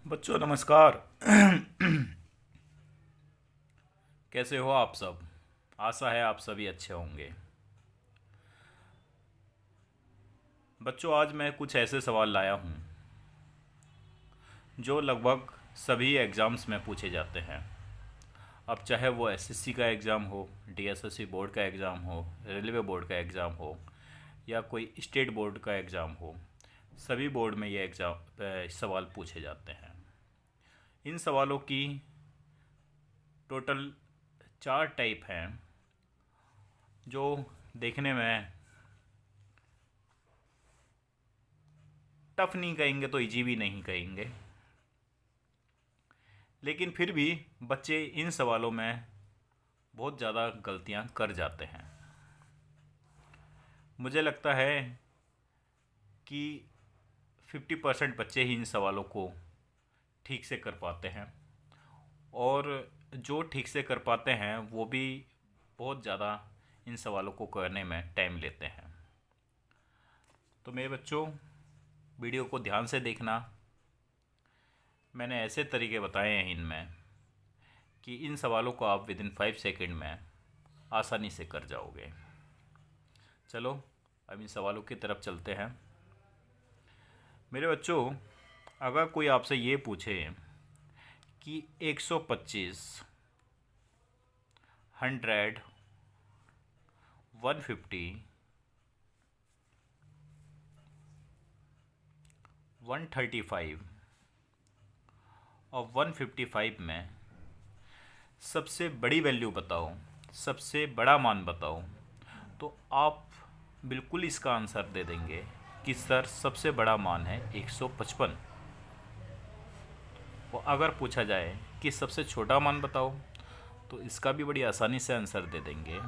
बच्चों नमस्कार। कैसे हो आप सब। आशा है आप सभी अच्छे होंगे। बच्चों आज मैं कुछ ऐसे सवाल लाया हूँ जो लगभग सभी एग्ज़ाम्स में पूछे जाते हैं। अब चाहे वो एसएससी का एग्ज़ाम हो, डीएसएससी बोर्ड का एग्ज़ाम हो, रेलवे बोर्ड का एग्ज़ाम हो या कोई स्टेट बोर्ड का एग्ज़ाम हो, सभी बोर्ड में ये सवाल पूछे जाते हैं। इन सवालों की टोटल 4 टाइप हैं जो देखने में टफ नहीं कहेंगे तो इजी भी नहीं कहेंगे, लेकिन फिर भी बच्चे इन सवालों में बहुत ज़्यादा गलतियां कर जाते हैं। मुझे लगता है कि 50% बच्चे ही इन सवालों को ठीक से कर पाते हैं, और जो ठीक से कर पाते हैं वो भी बहुत ज़्यादा इन सवालों को करने में टाइम लेते हैं। तो मेरे बच्चों, वीडियो को ध्यान से देखना। मैंने ऐसे तरीके बताए हैं इनमें कि इन सवालों को आप विदिन 5 सेकंड में आसानी से कर जाओगे। चलो अब इन सवालों की तरफ चलते हैं। मेरे बच्चों, अगर कोई आपसे ये पूछे कि 125, 100, 150, 135 और 155 में सबसे बड़ी वैल्यू बताओ, सबसे बड़ा मान बताओ, तो आप बिल्कुल इसका आंसर दे देंगे कि सर सबसे बड़ा मान है 155। और अगर पूछा जाए कि सबसे छोटा मान बताओ, तो इसका भी बड़ी आसानी से आंसर दे देंगे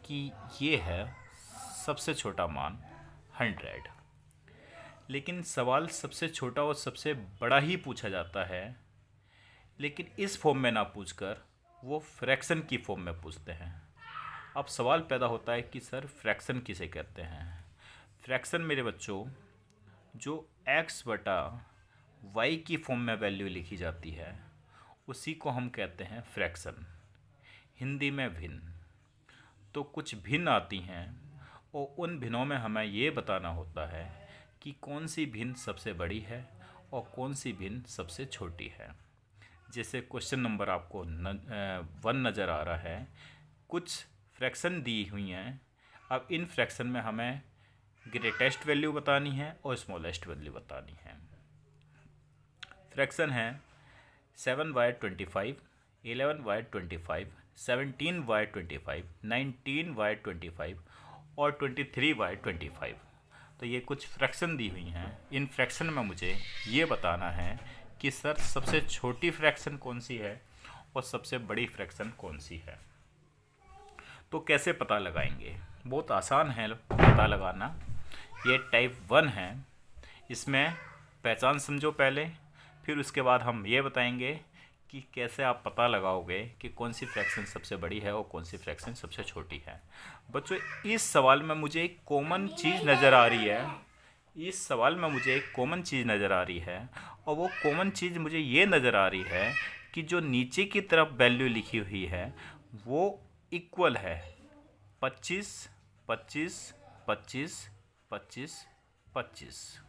कि ये है सबसे छोटा मान 100। लेकिन सवाल सबसे छोटा और सबसे बड़ा ही पूछा जाता है, लेकिन इस फॉर्म में ना पूछकर वो फ्रैक्शन की फॉर्म में पूछते हैं। अब सवाल पैदा होता है कि सर फ्रैक्शन किसे कहते हैं। फ्रैक्शन मेरे बच्चों, जो x बटा वाई की फॉर्म में वैल्यू लिखी जाती है उसी को हम कहते हैं फ्रैक्शन, हिंदी में भिन्न। तो कुछ भिन्न आती हैं और उन भिन्नों में हमें ये बताना होता है कि कौन सी भिन्न सबसे बड़ी है और कौन सी भिन्न सबसे छोटी है। जैसे क्वेश्चन नंबर आपको 1 नज़र आ रहा है, कुछ फ्रैक्शन दी हुई हैं। अब इन फ्रैक्शन में हमें ग्रेटेस्ट वैल्यू बतानी है और स्मॉलेस्ट वैल्यू बतानी है। फ्रैक्शन है 7/25, 11/25, 17/25, 19/25 और 23/25। तो ये कुछ फ्रैक्शन दी हुई हैं। इन फ्रैक्शन में मुझे ये बताना है कि सर सबसे छोटी फ्रैक्शन कौन सी है और सबसे बड़ी फ्रैक्शन कौन सी है। तो कैसे पता लगाएंगे? बहुत आसान है पता लगाना। ये टाइप 1 है। इसमें पहचान समझो पहले, फिर उसके बाद हम ये बताएंगे कि कैसे आप पता लगाओगे कि कौन सी फ्रैक्शन सबसे बड़ी है और कौन सी फ्रैक्शन सबसे छोटी है। बच्चों, इस सवाल में मुझे एक कॉमन चीज़ नज़र आ रही है। इस सवाल में मुझे एक कॉमन चीज़ नज़र आ रही है, और वो कॉमन चीज़ मुझे ये नज़र आ रही है कि जो नीचे की तरफ वैल्यू लिखी हुई है वो इक्वल है 25, 25, 25, 25, 25।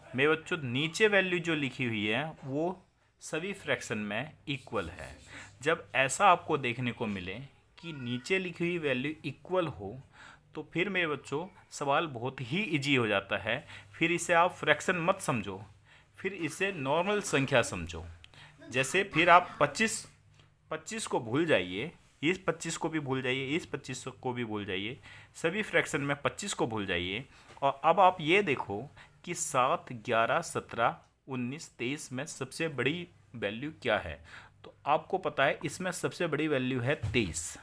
मेरे बच्चों, नीचे वैल्यू जो लिखी हुई है वो सभी फ्रैक्शन में इक्वल है। जब ऐसा आपको देखने को मिले कि नीचे लिखी हुई वैल्यू इक्वल हो, तो फिर मेरे बच्चों सवाल बहुत ही इजी हो जाता है। फिर इसे आप फ्रैक्शन मत समझो, फिर इसे नॉर्मल संख्या समझो। जैसे फिर आप 25 25 को भूल जाइए, इस 25 को भी भूल जाइए, इस 25 को भी भूल जाइए, सभी फ्रैक्शन में 25 को भूल जाइए। और अब आप ये देखो कि 7, 11, 17, 19, 23 में सबसे बड़ी वैल्यू क्या है। तो आपको पता है इसमें सबसे बड़ी वैल्यू है 23।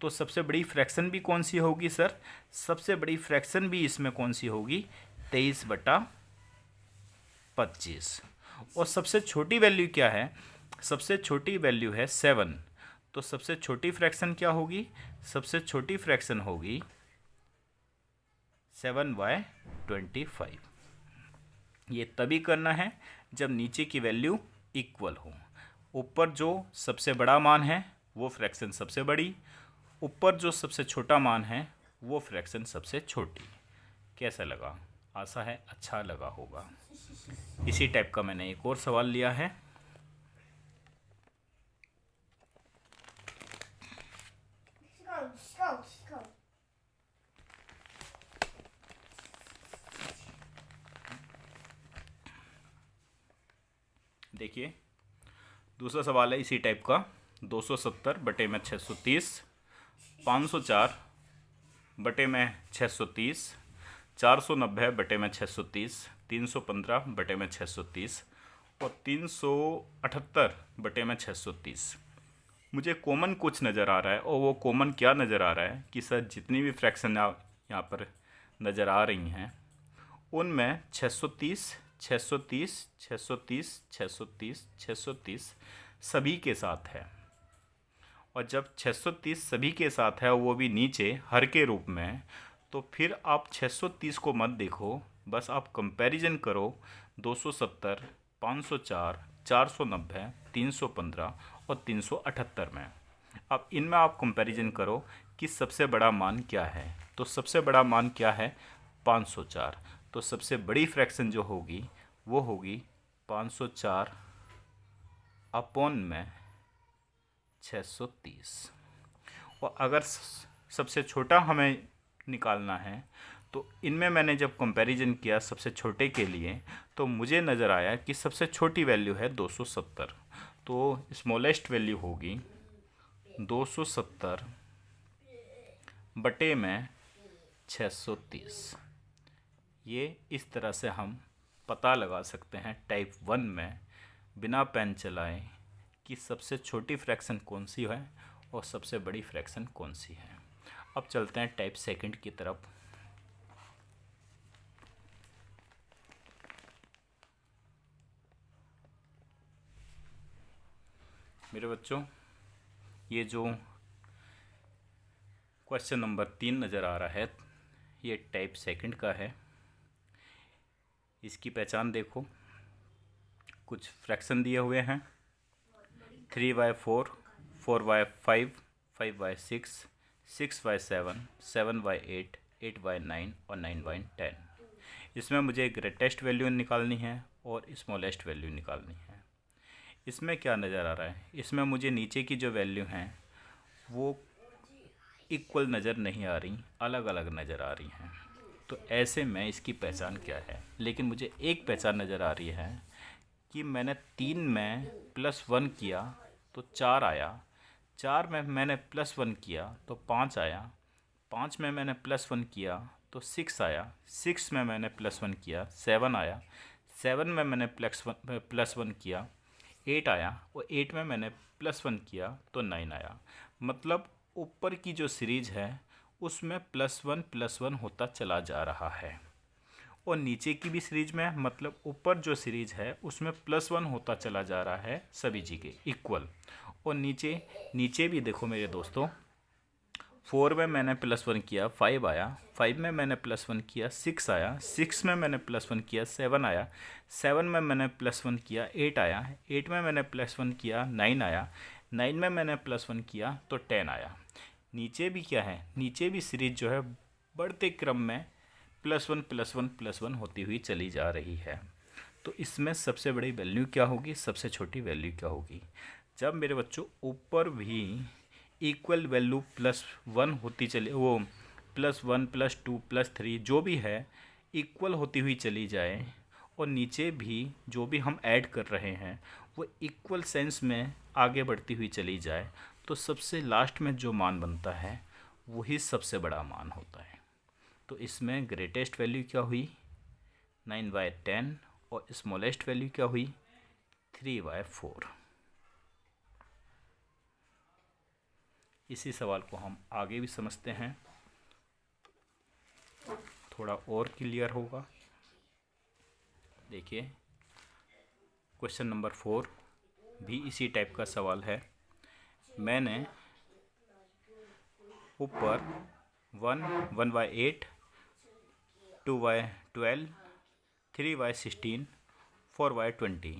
तो सबसे बड़ी फ्रैक्शन भी कौन सी होगी सर? सबसे बड़ी फ्रैक्शन भी इसमें कौन सी होगी? 23/25। और सबसे छोटी वैल्यू क्या है? सबसे छोटी वैल्यू है 7। तो सबसे छोटी फ्रैक्शन क्या होगी? सबसे छोटी फ्रैक्शन होगी 7/25। ये तभी करना है जब नीचे की वैल्यू इक्वल हो। ऊपर जो सबसे बड़ा मान है वो फ्रैक्शन सबसे बड़ी, ऊपर जो सबसे छोटा मान है वो फ्रैक्शन सबसे छोटी। कैसा लगा? आशा है अच्छा लगा होगा। इसी टाइप का मैंने एक और सवाल लिया है। देखिए, दूसरा सवाल है इसी टाइप का। 270 बटे में 630, 504 बटे में 630, 490 बटे में 630, 315 बटे में 630 और 378 बटे में 630। मुझे कॉमन कुछ नज़र आ रहा है, और वो कॉमन क्या नज़र आ रहा है कि सर जितनी भी फ्रैक्शन यहाँ पर नज़र आ रही हैं उनमें 630, 630, 630, 630, 630 सभी के साथ है। और जब 630 सभी के साथ है, वो भी नीचे हर के रूप में, तो फिर आप 630 को मत देखो, बस आप कंपैरिजन करो 270, 504, 490, 315 और 378 में। अब इनमें आप कंपैरिजन करो कि सबसे बड़ा मान क्या है। तो सबसे बड़ा मान क्या है? 504। तो सबसे बड़ी फ्रैक्शन जो होगी वो होगी 504 अपॉन में 630। और अगर सबसे छोटा हमें निकालना है तो इनमें मैंने जब कंपैरिजन किया सबसे छोटे के लिए, तो मुझे नज़र आया कि सबसे छोटी वैल्यू है 270। तो स्मॉलेस्ट वैल्यू होगी 270 बटे में 630। ये इस तरह से हम पता लगा सकते हैं टाइप 1 में बिना पेन चलाए कि सबसे छोटी फ्रैक्शन कौन सी है और सबसे बड़ी फ्रैक्शन कौन सी है। अब चलते हैं टाइप 2 की तरफ। मेरे बच्चों, ये जो क्वेश्चन नंबर 3 नज़र आ रहा है ये टाइप 2 का है। इसकी पहचान देखो, कुछ फ्रैक्शन दिए हुए हैं 3/4, 4/5, 5/6, 6/7, 7/8, 8/9 और 9/10। इसमें मुझे ग्रेटेस्ट वैल्यू निकालनी है और स्मॉलेस्ट वैल्यू निकालनी है। इसमें क्या नज़र आ रहा है? इसमें मुझे नीचे की जो वैल्यू हैं वो इक्वल नज़र नहीं आ रही, अलग अलग नज़र आ रही हैं। तो ऐसे में इसकी पहचान क्या है? लेकिन मुझे एक पहचान नज़र आ रही है कि मैंने 3 में +1 किया तो 4 आया, 4 में मैंने +1 किया तो 5 आया, 5 में मैंने +1 किया तो 6 आया, 6 में मैंने +1 किया 7 आया, 7 में मैंने +1 किया 8 आया और 8 में मैंने +1 किया तो 9 आया। मतलब ऊपर की जो सीरीज है उसमें +1 होता चला जा रहा है, और नीचे की भी सीरीज में, मतलब ऊपर जो सीरीज है उसमें +1 होता चला जा रहा है सभी जगह इक्वल। और नीचे भी देखो मेरे दोस्तों, 4 में मैंने +1 किया 5 आया, 5 में मैंने +1 किया 6 आया, 6 में मैंने +1 किया 7 आया, 7 में मैंने +1 किया 8 आया, 8 में मैंने +1 किया 9 आया, 9 में मैंने +1 किया तो 10 आया। नीचे भी क्या है? नीचे भी सीरीज जो है बढ़ते क्रम में +1 होती हुई चली जा रही है। तो इसमें सबसे बड़ी वैल्यू क्या होगी, सबसे छोटी वैल्यू क्या होगी? जब मेरे बच्चों ऊपर भी इक्वल वैल्यू +1 होती चले, वो +1, +2, +3 जो भी है इक्वल होती हुई चली जाए, और नीचे भी जो भी हम ऐड कर रहे हैं वो इक्वल सेंस में आगे बढ़ती हुई चली जाए, तो सबसे लास्ट में जो मान बनता है वही सबसे बड़ा मान होता है। तो इसमें ग्रेटेस्ट वैल्यू क्या हुई? 9/10 और स्मॉलेस्ट वैल्यू क्या हुई? 3/4। इसी सवाल को हम आगे भी समझते हैं, थोड़ा और क्लियर होगा। देखिए, क्वेश्चन नंबर 4 भी इसी टाइप का सवाल है। मैंने ऊपर 1/8, 2/12, 3y16, 4y20।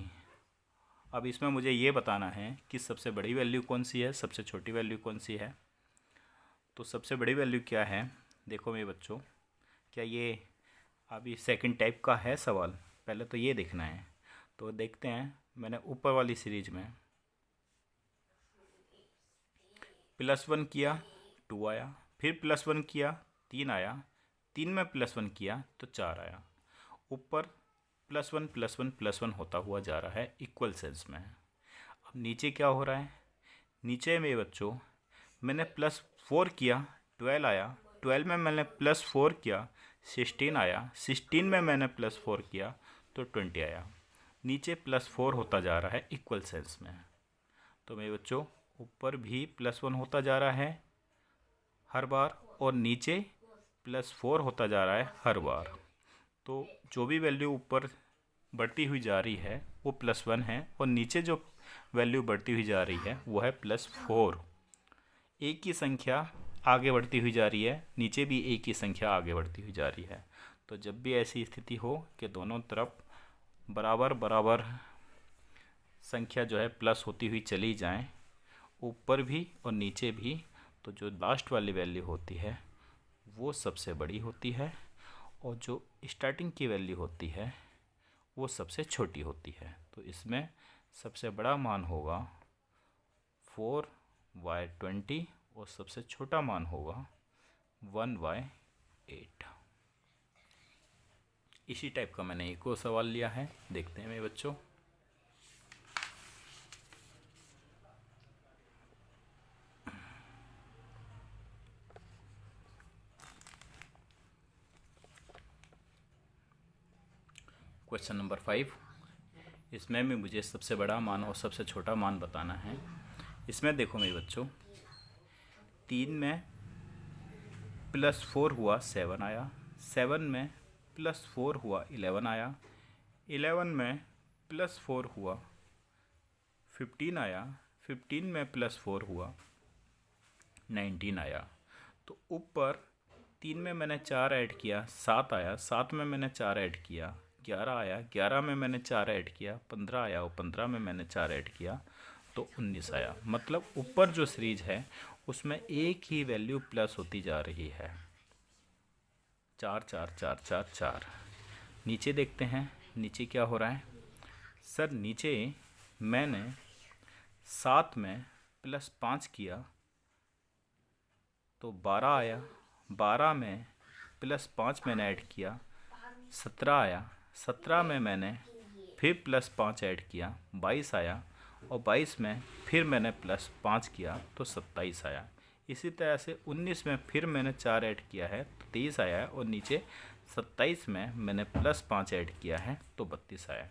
अब इसमें मुझे ये बताना है कि सबसे बड़ी वैल्यू कौन सी है, सबसे छोटी वैल्यू कौन सी है। तो सबसे बड़ी वैल्यू क्या है, देखो मेरे बच्चों, क्या ये अभी सेकंड टाइप का है सवाल, पहले तो ये देखना है। तो देखते हैं, मैंने ऊपर वाली सीरीज में +1 किया 2 आया, फिर +1 किया 3 आया, 3 में +1 किया तो 4 आया। ऊपर +1 +1 +1 होता हुआ जा रहा है इक्वल सेंस में। अब नीचे क्या हो रहा है, नीचे में बच्चों मैंने +4 किया 12 आया, 12 में मैंने +4 किया 16 आया, 16 में मैंने +4 किया तो 20 आया। नीचे +4 होता जा रहा है इक्वल सेंस में। तो मेरे बच्चों ऊपर भी +1 होता जा रहा है हर बार और नीचे +4 होता जा रहा है हर बार। तो जो भी वैल्यू ऊपर बढ़ती हुई जा रही है वो +1 है और नीचे जो वैल्यू बढ़ती हुई जा रही है वो है +4। एक ही संख्या आगे बढ़ती हुई जा रही है, नीचे भी एक ही संख्या आगे बढ़ती हुई जा रही है। तो जब भी ऐसी स्थिति हो कि दोनों तरफ बराबर बराबर संख्या जो है प्लस होती हुई चली जाए, ऊपर भी और नीचे भी, तो जो लास्ट वाली वैल्यू होती है वो सबसे बड़ी होती है और जो स्टार्टिंग की वैल्यू होती है वो सबसे छोटी होती है। तो इसमें सबसे बड़ा मान होगा 4y20 और सबसे छोटा मान होगा 1y8। इसी टाइप का मैंने एक और सवाल लिया है, देखते हैं मेरे बच्चों। क्वेश्चन नंबर 5, इसमें भी मुझे सबसे बड़ा मान और सबसे छोटा मान बताना है। इसमें देखो मेरे बच्चों, 3 में +4 हुआ 7 आया, 7 में +4 हुआ 11 आया, 11 में +4 हुआ 15 आया, 15 में +4 हुआ 19 आया। तो ऊपर 3 में मैंने 4 ऐड किया 7 आया, 7 में मैंने 4 ऐड किया 11 आया, 11 में मैंने 4 ऐड किया 15 आया और 15 में मैंने 4 ऐड किया तो 19 आया। मतलब ऊपर जो सीरीज है उसमें एक ही वैल्यू प्लस होती जा रही है, 4 4 4 4 4। नीचे देखते हैं, नीचे क्या हो रहा है। सर नीचे मैंने 7 में +5 किया तो 12 आया, 12 में +5 मैंने ऐड किया 17 आया, 17 में मैंने फिर +5 ऐड किया 22 आया और 22 में फिर मैंने +5 किया तो 27 आया। इसी तरह से 19 में फिर मैंने 4 ऐड किया है तो 23 आया है और नीचे 27 में मैंने +5 ऐड किया है तो 32 आया।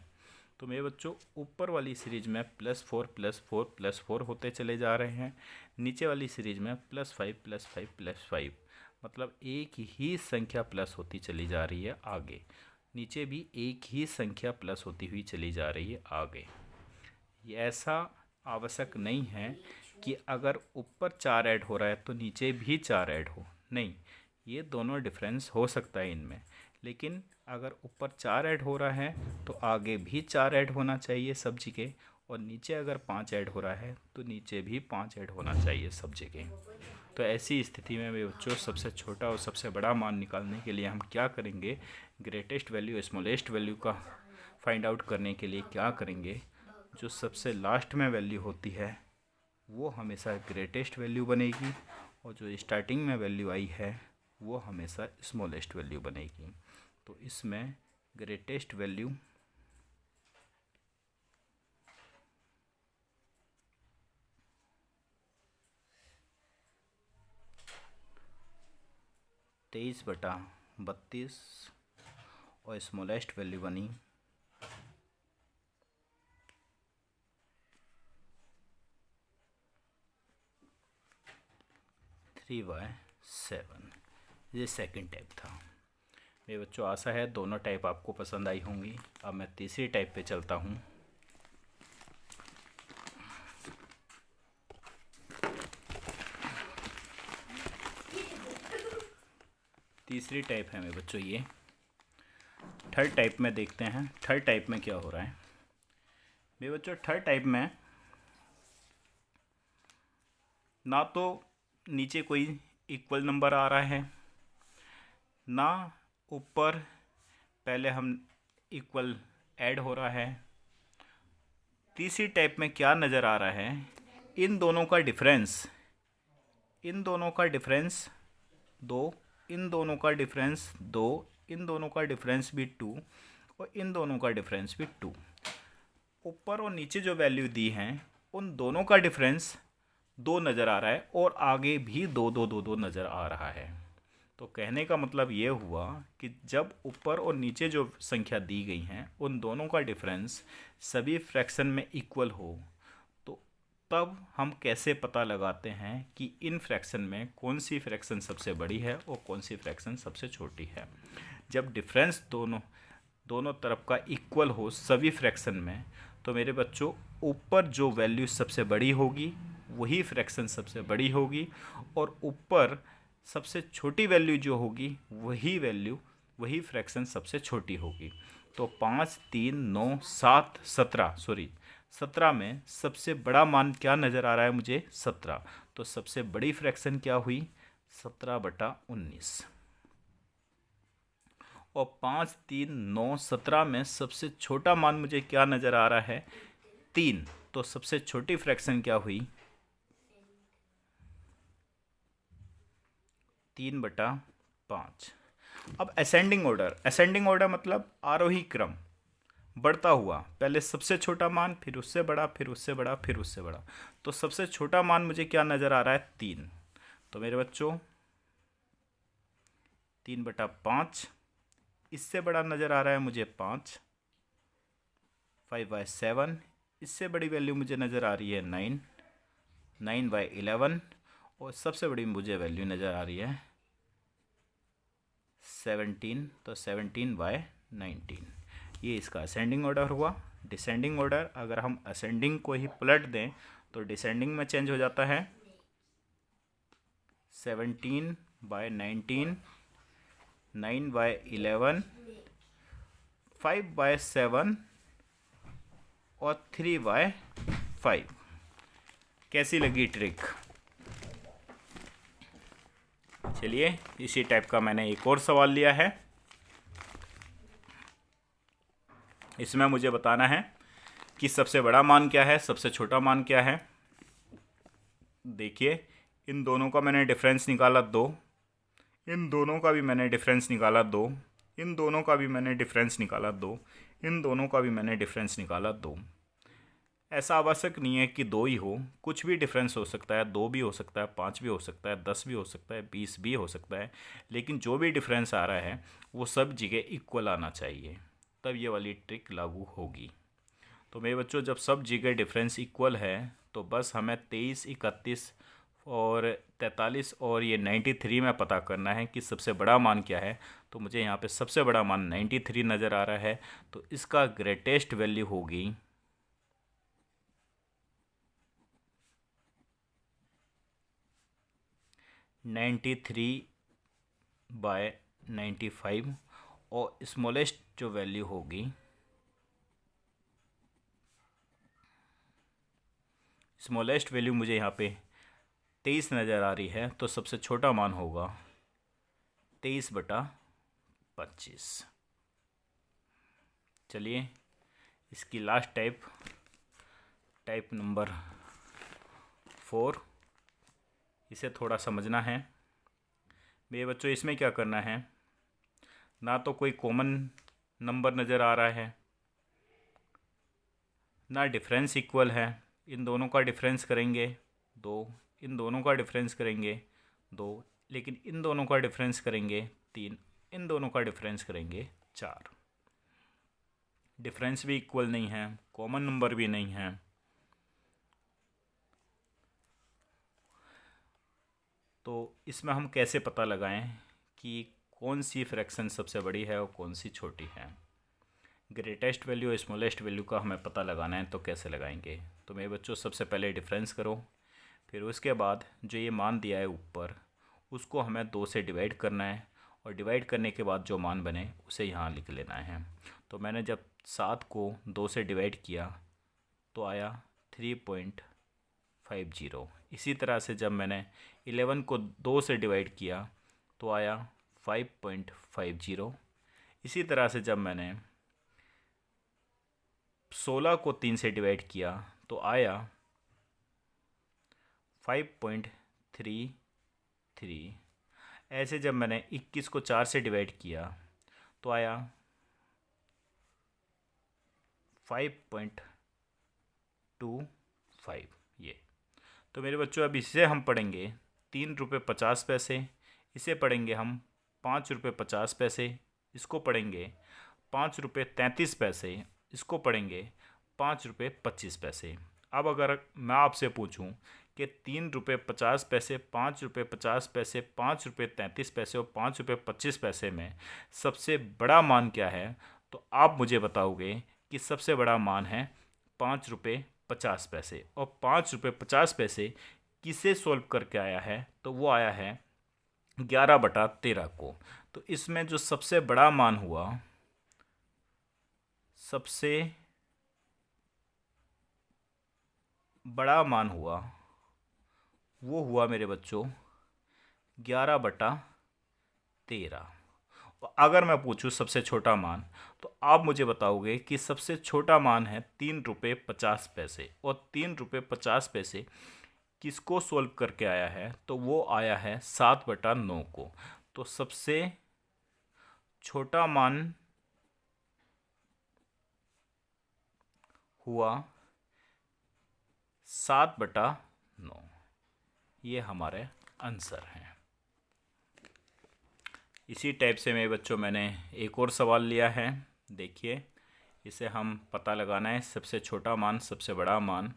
तो मेरे बच्चों ऊपर वाली सीरीज में +4 +4 +4 होते चले जा रहे हैं, नीचे वाली सीरीज में +5 +5 +5, मतलब एक ही संख्या प्लस होती चली जा रही है आगे। नीचे भी एक ही संख्या प्लस होती हुई चली जा रही है आगे। ये ऐसा आवश्यक नहीं है कि अगर ऊपर 4 ऐड हो रहा है तो नीचे भी 4 ऐड हो, नहीं, ये दोनों डिफरेंस हो सकता है इनमें। लेकिन अगर ऊपर 4 ऐड हो रहा है तो आगे भी 4 ऐड होना चाहिए सब जगह, और नीचे अगर 5 ऐड हो रहा है तो नीचे भी 5 ऐड होना चाहिए सब जगह। तो ऐसी स्थिति में मेरे बच्चों सबसे छोटा और सबसे बड़ा मान निकालने के लिए हम क्या करेंगे, ग्रेटेस्ट वैल्यू स्मॉलेस्ट वैल्यू का फाइंड आउट करने के लिए क्या करेंगे, जो सबसे लास्ट में वैल्यू होती है वो हमेशा ग्रेटेस्ट वैल्यू बनेगी और जो स्टार्टिंग में वैल्यू आई है वो हमेशा स्मॉलेस्ट वैल्यू बनेगी। तो इसमें ग्रेटेस्ट वैल्यू 23/32 और स्मॉलेस्ट वैल्यू बनी 3/7। ये सेकंड टाइप था। मेरे बच्चों आशा है दोनों टाइप आपको पसंद आई होंगी। अब मैं तीसरी टाइप पे चलता हूँ। तीसरी टाइप है मेरे बच्चों ये थर्ड टाइप में देखते हैं थर्ड टाइप में क्या हो रहा है। मेरे बच्चों थर्ड टाइप में ना तो नीचे कोई इक्वल नंबर आ रहा है, ना ऊपर पहले हम इक्वल ऐड हो रहा है। तीसरी टाइप में क्या नज़र आ रहा है, इन दोनों का डिफरेंस, इन दोनों का डिफरेंस 2, इन दोनों का डिफरेंस 2, इन दोनों का डिफरेंस भी 2 और इन दोनों का डिफरेंस भी 2। ऊपर और नीचे जो वैल्यू दी हैं उन दोनों का डिफरेंस 2 नज़र आ रहा है और आगे भी 2 2 2 2 नज़र आ रहा है। तो कहने का मतलब ये हुआ कि जब ऊपर और नीचे जो संख्या दी गई हैं उन दोनों का डिफरेंस सभी फ्रैक्शन में इक्वल हो, तो तब हम कैसे पता लगाते हैं कि इन फ्रैक्शन में कौन सी फ्रैक्शन सबसे बड़ी है और कौन सी फ्रैक्शन सबसे छोटी है। जब डिफरेंस दोनों तरफ का इक्वल हो सभी फ्रैक्शन में, तो मेरे बच्चों ऊपर जो वैल्यू सबसे बड़ी होगी वही फ्रैक्शन सबसे बड़ी होगी और ऊपर सबसे छोटी वैल्यू जो होगी वही फ्रैक्शन सबसे छोटी होगी। तो 5 3 9 7 17 में सबसे बड़ा मान क्या नज़र आ रहा है मुझे, 17। तो सबसे बड़ी फ्रैक्शन क्या हुई, 17/19। और 5 3 9 17 में सबसे छोटा मान मुझे क्या नज़र आ रहा है, 3। तो सबसे छोटी फ्रैक्शन क्या हुई, 3/5। अब असेंडिंग ऑर्डर मतलब आरोही क्रम, बढ़ता हुआ, पहले सबसे छोटा मान, फिर उससे बड़ा, फिर उससे बड़ा, फिर उससे बड़ा। तो सबसे छोटा मान मुझे क्या नज़र आ रहा है, 3। तो मेरे बच्चों 3/5। इससे बड़ा नज़र आ रहा है मुझे 5, 5/7। इससे बड़ी वैल्यू मुझे नज़र आ रही है 9, 9/11। और सबसे बड़ी मुझे वैल्यू नज़र आ रही है 17। तो 17/19। ये इसका असेंडिंग ऑर्डर हुआ। डिसेंडिंग ऑर्डर, अगर हम असेंडिंग को ही पलट दें तो डिसेंडिंग में चेंज हो जाता है 17/19, 9/11, 5/7 और 3/5। कैसी लगी ट्रिक? चलिए, इसी टाइप का मैंने एक और सवाल लिया है। इसमें मुझे बताना है कि सबसे बड़ा मान क्या है, सबसे छोटा मान क्या है। देखिए, इन दोनों का मैंने डिफरेंस निकाला 2, इन दोनों का भी मैंने डिफरेंस निकाला 2, इन दोनों का भी मैंने डिफरेंस निकाला 2, इन दोनों का भी मैंने डिफरेंस निकाला 2। ऐसा आवश्यक नहीं है कि 2 ही हो, कुछ भी डिफरेंस हो सकता है, 2 भी हो सकता है, 5 भी हो सकता है, 10 भी हो सकता है, 20 भी हो सकता है। लेकिन जो भी डिफरेंस आ रहा है वो सब जगह इक्वल आना चाहिए, तब ये वाली ट्रिक लागू होगी। तो मेरे बच्चों, जब सब जगह डिफरेंस इक्वल है तो बस हमें 23, 31 और 43 और ये 93 में पता करना है कि सबसे बड़ा मान क्या है। तो मुझे यहाँ पे सबसे बड़ा मान 93 नज़र आ रहा है, तो इसका ग्रेटेस्ट वैल्यू होगी 93/95 और स्मॉलेस्ट जो वैल्यू होगी, स्मॉलेस्ट वैल्यू मुझे यहाँ पे 23 नज़र आ रही है, तो सबसे छोटा मान होगा 23/25। चलिए, इसकी लास्ट टाइप नंबर 4, इसे थोड़ा समझना है। मेरे बच्चों, इसमें क्या करना है, ना तो कोई कॉमन नंबर नज़र आ रहा है, ना डिफरेंस इक्वल है। इन दोनों का डिफरेंस करेंगे 2, इन दोनों का डिफरेंस करेंगे 2, लेकिन इन दोनों का डिफरेंस करेंगे 3, इन दोनों का डिफरेंस करेंगे 4। डिफरेंस भी इक्वल नहीं है, कॉमन नंबर भी नहीं है। तो इसमें हम कैसे पता लगाएं कि कौन सी फ्रैक्शन सबसे बड़ी है और कौन सी छोटी है। ग्रेटेस्ट वैल्यू और स्मॉलेस्ट वैल्यू का हमें पता लगाना है, तो कैसे लगाएंगे। तो मेरे बच्चों, सबसे पहले डिफरेंस करो, फिर उसके बाद जो ये मान दिया है ऊपर उसको हमें 2 से डिवाइड करना है और डिवाइड करने के बाद जो मान बने उसे यहाँ लिख लेना है। तो मैंने जब 7 को 2 से डिवाइड किया तो आया 3.50। इसी तरह से जब मैंने 11 को 2 से डिवाइड किया तो आया 5.50। इसी तरह से जब मैंने 16 को 3 से डिवाइड किया तो आया 5.33। ऐसे जब मैंने 21 को 4 से डिवाइड किया तो आया 5.25। ये तो मेरे बच्चों अब इसे हम पढ़ेंगे 3 रुपये 50 पैसे, इसे पढ़ेंगे हम 5 रुपये 50 पैसे, इसको पढ़ेंगे 5 रुपये 33 पैसे, इसको पढ़ेंगे 5 रुपये 25 पैसे। अब अगर मैं आपसे पूछूं कि 3 रुपये 50 पैसे, 5 रुपये 50 पैसे, 5 रुपये 33 पैसे और 5 रुपये 25 पैसे में सबसे बड़ा मान क्या है, तो आप मुझे बताओगे कि सबसे बड़ा मान है 5 रुपये 50 पैसे। और 5 रुपये 50 पैसे किसे सॉल्व करके आया है, तो वो आया है 11/13 को। तो इसमें जो सबसे बड़ा मान हुआ, सबसे बड़ा मान हुआ वो हुआ मेरे बच्चों 11/13। अगर मैं पूछूं सबसे छोटा मान, तो आप मुझे बताओगे कि सबसे छोटा मान है 3 रुपये 50 पैसे। और 3 रुपये 50 पैसे किसको सॉल्व करके आया है, तो वो आया है 7/9 को। तो सबसे छोटा मान हुआ 7/9। ये हमारे आंसर हैं। इसी टाइप से मेरे बच्चों मैंने एक और सवाल लिया है। देखिए, इसे हम पता लगाना है सबसे छोटा मान सबसे बड़ा मान।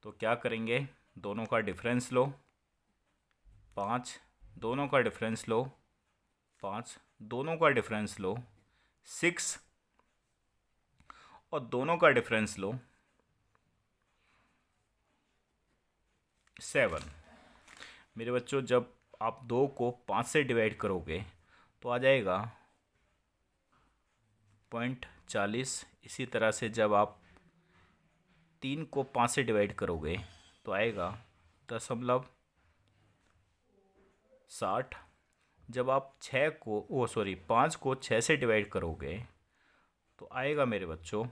तो क्या करेंगे, दोनों का डिफरेंस लो 5, दोनों का डिफरेंस लो 5, दोनों का डिफरेंस लो 6 और दोनों का डिफरेंस लो 7। मेरे बच्चों जब आप 2 को 5 से डिवाइड करोगे तो आ जाएगा 0.40। इसी तरह से जब आप 3 को 5 से डिवाइड करोगे तो आएगा 0.60। जब आप 5 को 6 से डिवाइड करोगे तो आएगा मेरे बच्चों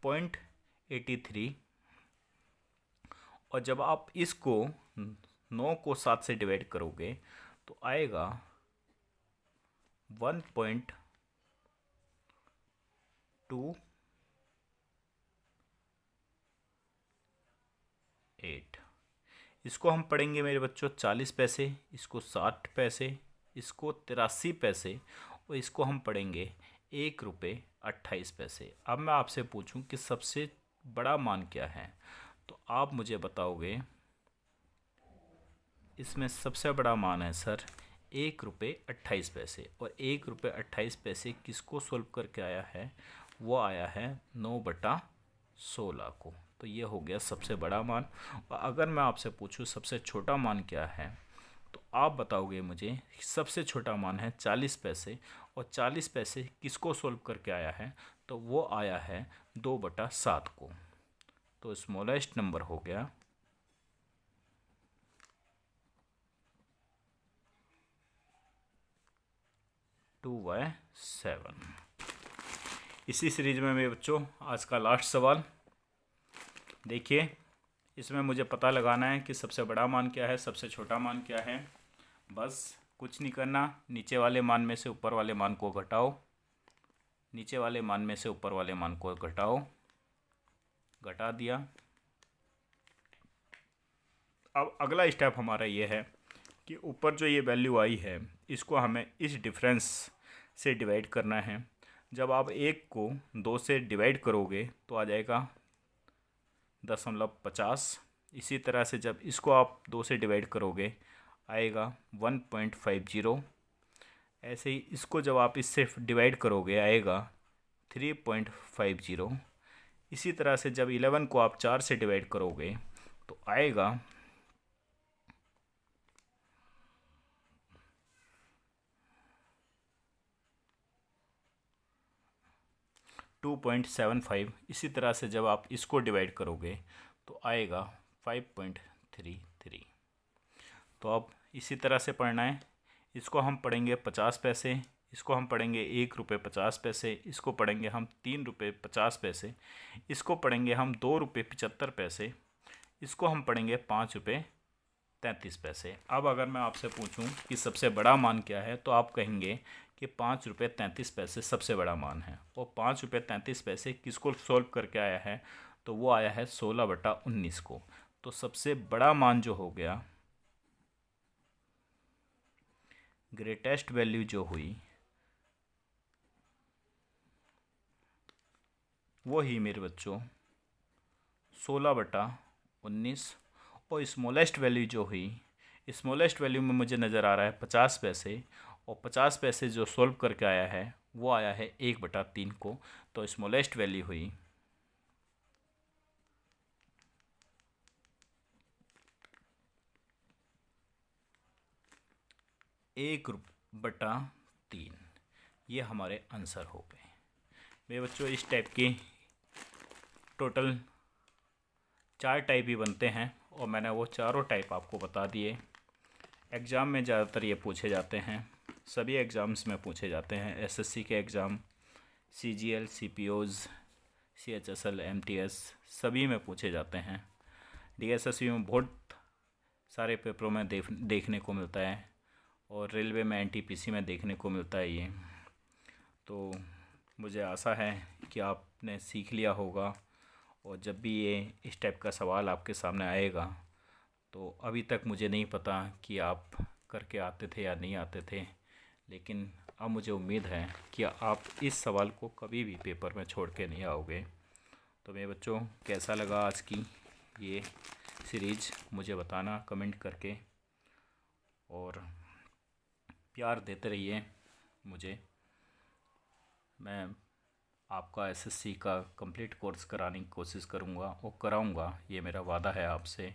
0.83। और जब आप इसको 9 को 7 से डिवाइड करोगे तो आएगा 1.28। इसको हम पढ़ेंगे मेरे बच्चों 40 पैसे, इसको 60 पैसे, इसको 83 पैसे और इसको हम पढ़ेंगे 1 रुपये 28 पैसे। अब मैं आपसे पूछूं कि सबसे बड़ा मान क्या है, तो आप मुझे बताओगे इसमें सबसे बड़ा मान है सर 1 रुपये 28 पैसे। और 1 रुपये 28 पैसे किसको सोल्व करके आया है, वो आया है 9/16 को। तो ये हो गया सबसे बड़ा मान। और अगर मैं आपसे पूछूं सबसे छोटा मान क्या है, तो आप बताओगे मुझे सबसे छोटा मान है 40 पैसे। और 40 पैसे किसको सोल्व करके आया है, तो वो आया है 2/7 को। तो स्मॉलेस्ट नंबर हो गया 2/7। इसी सीरीज में मेरे बच्चों आज का लास्ट सवाल देखिए। इसमें मुझे पता लगाना है कि सबसे बड़ा मान क्या है, सबसे छोटा मान क्या है। बस कुछ नहीं करना, नीचे वाले मान में से ऊपर वाले मान को घटाओ, नीचे वाले मान में से ऊपर वाले मान को घटाओ, घटा दिया। अब अगला स्टेप हमारा ये है कि ऊपर जो ये वैल्यू आई है इसको हमें इस डिफरेंस से डिवाइड करना है। जब आप 1 को 2 से डिवाइड करोगे तो आ जाएगा 0.50। इसी तरह से जब इसको आप 2 से डिवाइड करोगे आएगा 1.50। ऐसे ही इसको जब आप इससे डिवाइड करोगे आएगा 3.50। इसी तरह से जब 11 को आप 4 से डिवाइड करोगे तो आएगा 2.75। इसी तरह से जब आप इसको डिवाइड करोगे तो आएगा 5.33। तो अब इसी तरह से पढ़ना है। इसको हम पढ़ेंगे 50 पैसे, इसको हम पढ़ेंगे 1 रुपये 50 पैसे, इसको पढ़ेंगे हम 3 रुपये 50 पैसे, इसको पढ़ेंगे हम 2 रुपये 75 पैसे, इसको हम पढ़ेंगे 5 रुपये 33 पैसे। अब अगर मैं आपसे पूछूं कि सबसे बड़ा मान क्या है तो आप कहेंगे कि 5 रुपये 33 पैसे सबसे बड़ा मान है। और 5 रुपये 33 पैसे किसको सॉल्व करके आया है तो वो आया है 16/19 को। तो सबसे बड़ा मान जो हो गया, ग्रेटेस्ट वैल्यू जो हुई वो ही मेरे बच्चों 16/19। और स्मॉलेस्ट वैल्यू जो हुई, स्मॉलेस्ट वैल्यू में मुझे नज़र आ रहा है 50 पैसे, और 50 पैसे जो सॉल्व करके आया है वो आया है 1/3 को। तो स्मॉलेस्ट वैल्यू हुई 1/3। ये हमारे आंसर हो गए मेरे बच्चों। इस टाइप की टोटल 4 टाइप ही बनते हैं और मैंने वो चारों टाइप आपको बता दिए। एग्ज़ाम में ज़्यादातर ये पूछे जाते हैं, सभी एग्ज़ाम्स में पूछे जाते हैं। एसएससी के एग्ज़ाम, सीजीएल, सीपीओज़, सीएचएसएल, एमटीएस सभी में पूछे जाते हैं। डीएसएससी में बहुत सारे पेपरों में देखने को मिलता है, और रेलवे में एनटीपीसी में देखने को मिलता है ये। तो मुझे आशा है कि आपने सीख लिया होगा, और जब भी ये इस टाइप का सवाल आपके सामने आएगा तो अभी तक मुझे नहीं पता कि आप करके आते थे या नहीं आते थे, लेकिन अब मुझे उम्मीद है कि आप इस सवाल को कभी भी पेपर में छोड़ के नहीं आओगे। तो मेरे बच्चों, कैसा लगा आज की ये सीरीज़ मुझे बताना कमेंट करके, और प्यार देते रहिए मुझे। मैं आपका एसएससी का कंप्लीट कोर्स कराने की कोशिश करूँगा और कराऊँगा, ये मेरा वादा है आपसे।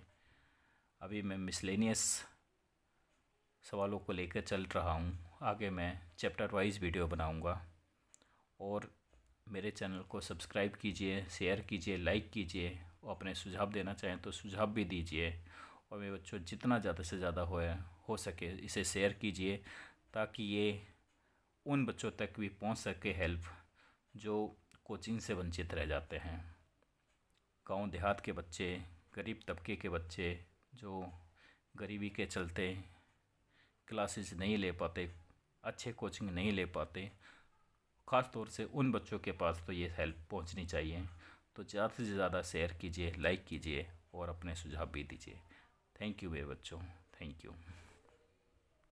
अभी मैं मिसलेनियस सवालों को लेकर चल रहा हूँ, आगे मैं चैप्टर वाइज वीडियो बनाऊँगा। और मेरे चैनल को सब्सक्राइब कीजिए, शेयर कीजिए, लाइक कीजिए, और अपने सुझाव देना चाहें तो सुझाव भी दीजिए। और मेरे बच्चों, जितना ज़्यादा से ज़्यादा हो सके इसे शेयर कीजिए, ताकि ये उन बच्चों तक भी पहुंच सके हेल्प जो कोचिंग से वंचित रह जाते हैं। गांव देहात के बच्चे, गरीब तबके के बच्चे जो गरीबी के चलते क्लासेस नहीं ले पाते, अच्छे कोचिंग नहीं ले पाते, ख़ास तौर से उन बच्चों के पास तो ये हेल्प पहुंचनी चाहिए। तो ज़्यादा से ज़्यादा शेयर कीजिए, लाइक कीजिए, और अपने सुझाव भी दीजिए। थैंक यू मेरे बच्चों, थैंक यू।